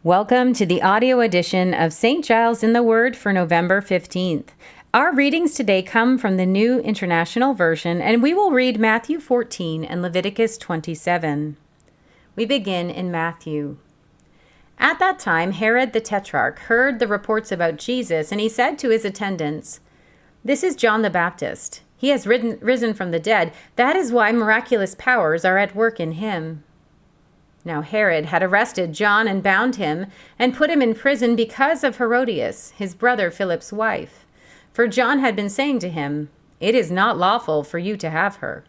Welcome to the audio edition of St. Giles in the Word for November 15th. Our readings today come from the New International Version, and we will read Matthew 14 and Leviticus 27. We begin in Matthew. At that time, Herod the Tetrarch heard the reports about Jesus, and he said to his attendants, "This is John the Baptist. He has risen from the dead. That is why miraculous powers are at work in him." Now Herod had arrested John and bound him and put him in prison because of Herodias, his brother Philip's wife. For John had been saying to him, "It is not lawful for you to have her."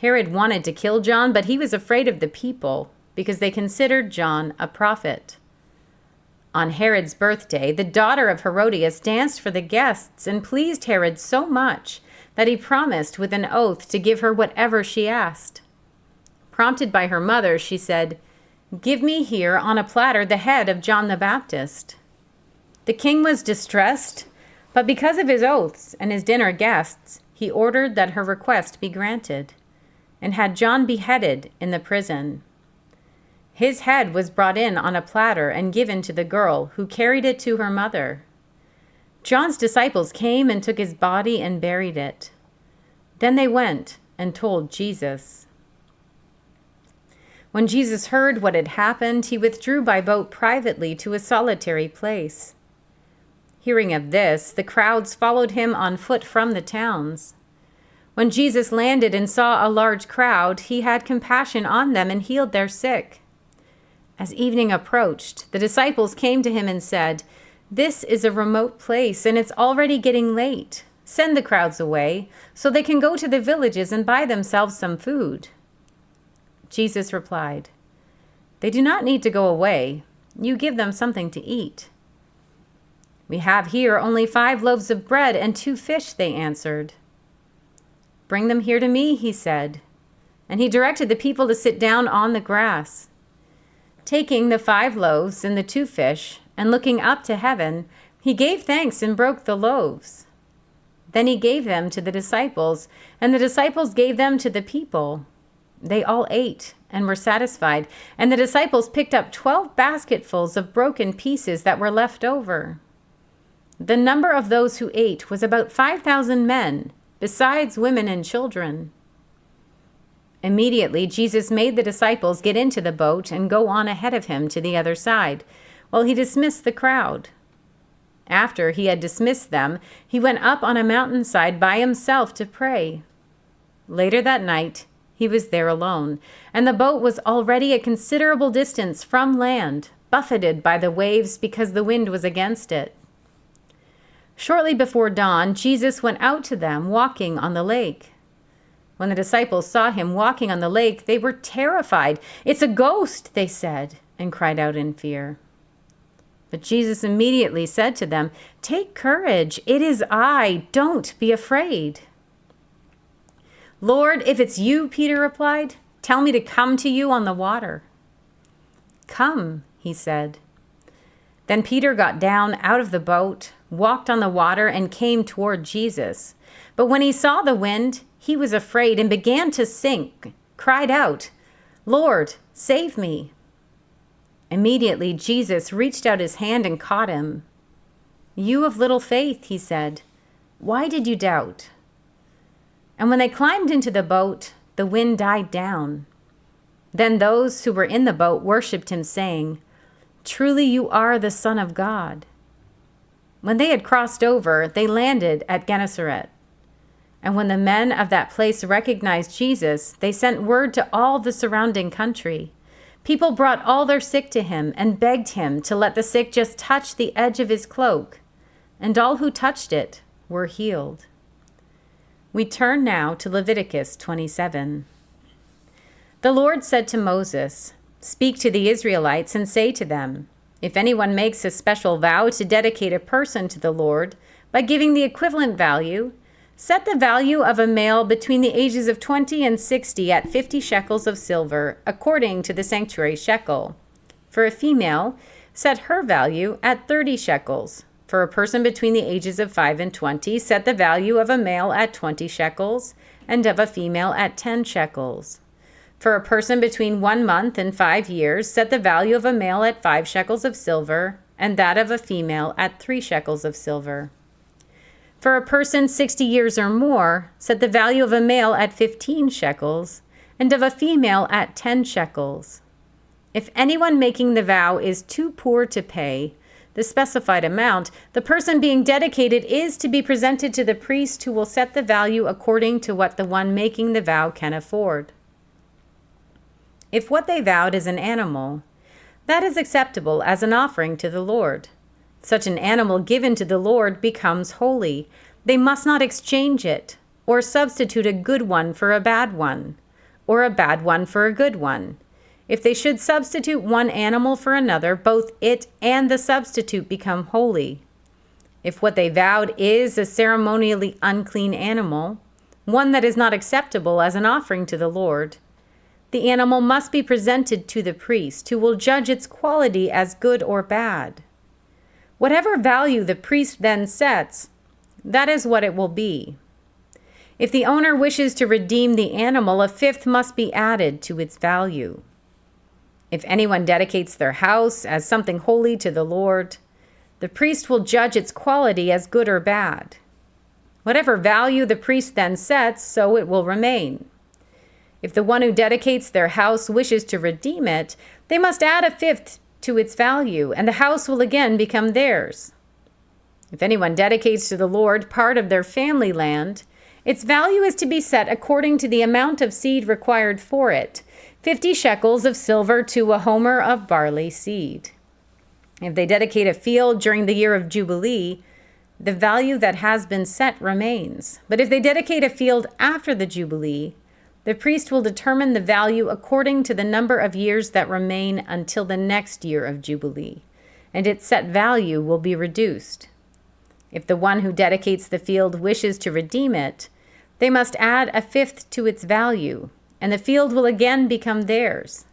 Herod wanted to kill John, but he was afraid of the people because they considered John a prophet. On Herod's birthday, the daughter of Herodias danced for the guests and pleased Herod so much that he promised with an oath to give her whatever she asked. Prompted by her mother, she said, "Give me here on a platter the head of John the Baptist." The king was distressed, but because of his oaths and his dinner guests, he ordered that her request be granted, and had John beheaded in the prison. His head was brought in on a platter and given to the girl, who carried it to her mother. John's disciples came and took his body and buried it. Then they went and told Jesus. When Jesus heard what had happened, he withdrew by boat privately to a solitary place. Hearing of this, the crowds followed him on foot from the towns. When Jesus landed and saw a large crowd, he had compassion on them and healed their sick. As evening approached, the disciples came to him and said, "This is a remote place, and it's already getting late. Send the crowds away, so they can go to the villages and buy themselves some food." Jesus replied, "They do not need to go away. You give them something to eat." "We have here only 5 loaves of bread and 2 fish," they answered. "Bring them here to me," he said, and he directed the people to sit down on the grass. Taking the 5 loaves and the 2 fish, and looking up to heaven, he gave thanks and broke the loaves. Then he gave them to the disciples, and the disciples gave them to the people. They all ate and were satisfied, and the disciples picked up 12 basketfuls of broken pieces that were left over. The number of those who ate was about 5,000 men, besides women and children. Immediately, Jesus made the disciples get into the boat and go on ahead of him to the other side, while he dismissed the crowd. After he had dismissed them, he went up on a mountainside by himself to pray. Later that night, he was there alone, and the boat was already a considerable distance from land, buffeted by the waves because the wind was against it. Shortly before dawn, Jesus went out to them walking on the lake. When the disciples saw him walking on the lake, they were terrified. "It's a ghost," they said, and cried out in fear. But Jesus immediately said to them, "Take courage, it is I, don't be afraid." "Lord, if it's you," Peter replied, "tell me to come to you on the water." "Come," he said. Then Peter got down out of the boat, walked on the water, and came toward Jesus. But when he saw the wind, he was afraid and began to sink, cried out, "Lord, save me." Immediately Jesus reached out his hand and caught him. "You of little faith," he said, "why did you doubt?" And when they climbed into the boat, the wind died down. Then those who were in the boat worshipped him, saying, "Truly you are the Son of God." When they had crossed over, they landed at Gennesaret. And when the men of that place recognized Jesus, they sent word to all the surrounding country. People brought all their sick to him and begged him to let the sick just touch the edge of his cloak, and all who touched it were healed. We turn now to Leviticus 27. The Lord said to Moses, "Speak to the Israelites and say to them, if anyone makes a special vow to dedicate a person to the Lord by giving the equivalent value, set the value of a male between the ages of 20 and 60 at 50 shekels of silver, according to the sanctuary shekel. For a female, set her value at 30 shekels. For a person between the ages of 5 and 20, set the value of a male at 20 shekels, and of a female at 10 shekels. For a person between 1 month and 5 years, set the value of a male at 5 shekels of silver, and that of a female at 3 shekels of silver. For a person 60 years or more, set the value of a male at 15 shekels, and of a female at 10 shekels. If anyone making the vow is too poor to pay the specified amount, the person being dedicated is to be presented to the priest, who will set the value according to what the one making the vow can afford. If what they vowed is an animal, that is acceptable as an offering to the Lord. Such an animal given to the Lord becomes holy. They must not exchange it, or substitute a good one for a bad one, or a bad one for a good one. If they should substitute one animal for another, both it and the substitute become holy. If what they vowed is a ceremonially unclean animal, one that is not acceptable as an offering to the Lord, the animal must be presented to the priest, who will judge its quality as good or bad. Whatever value the priest then sets, that is what it will be. If the owner wishes to redeem the animal, a fifth must be added to its value. If anyone dedicates their house as something holy to the Lord, the priest will judge its quality as good or bad. Whatever value the priest then sets, so it will remain. If the one who dedicates their house wishes to redeem it, they must add a fifth to its value, and the house will again become theirs. If anyone dedicates to the Lord part of their family land, its value is to be set according to the amount of seed required for it, 50 shekels of silver to a homer of barley seed. If they dedicate a field during the year of Jubilee, the value that has been set remains. But if they dedicate a field after the Jubilee, the priest will determine the value according to the number of years that remain until the next year of Jubilee, and its set value will be reduced. If the one who dedicates the field wishes to redeem it, they must add a fifth to its value, and the field will again become theirs.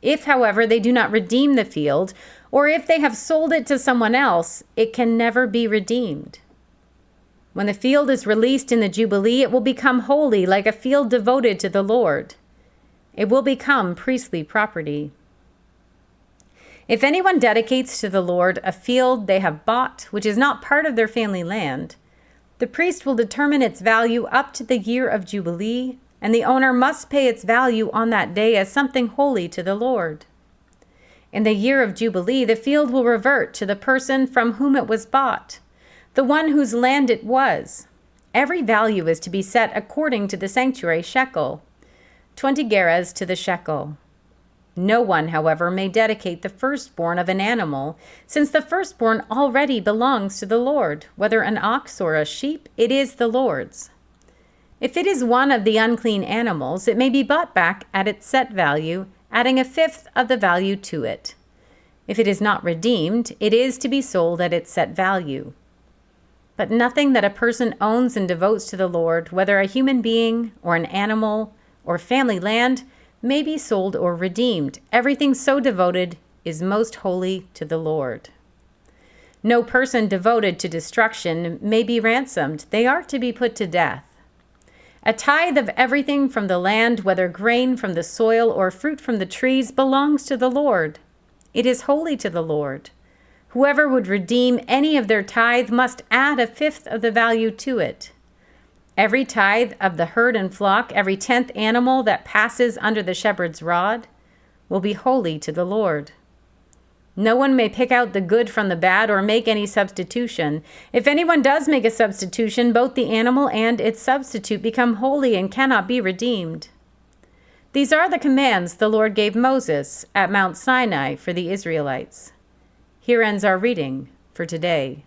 If, however, they do not redeem the field, or if they have sold it to someone else, it can never be redeemed. When the field is released in the Jubilee, it will become holy, like a field devoted to the Lord. It will become priestly property. If anyone dedicates to the Lord a field they have bought, which is not part of their family land, the priest will determine its value up to the year of Jubilee, and the owner must pay its value on that day as something holy to the Lord. In the year of Jubilee, the field will revert to the person from whom it was bought, the one whose land it was. Every value is to be set according to the sanctuary shekel, 20 gerahs to the shekel. No one, however, may dedicate the firstborn of an animal, since the firstborn already belongs to the Lord. Whether an ox or a sheep, it is the Lord's. If it is one of the unclean animals, it may be bought back at its set value, adding a fifth of the value to it. If it is not redeemed, it is to be sold at its set value. But nothing that a person owns and devotes to the Lord, whether a human being or an animal or family land, may be sold or redeemed. Everything so devoted is most holy to the Lord. No person devoted to destruction may be ransomed. They are to be put to death. A tithe of everything from the land, whether grain from the soil or fruit from the trees, belongs to the Lord. It is holy to the Lord. Whoever would redeem any of their tithe must add a fifth of the value to it. Every tithe of the herd and flock, every 10th animal that passes under the shepherd's rod, will be holy to the Lord. No one may pick out the good from the bad or make any substitution. If anyone does make a substitution, both the animal and its substitute become holy and cannot be redeemed. These are the commands the Lord gave Moses at Mount Sinai for the Israelites. Here ends our reading for today.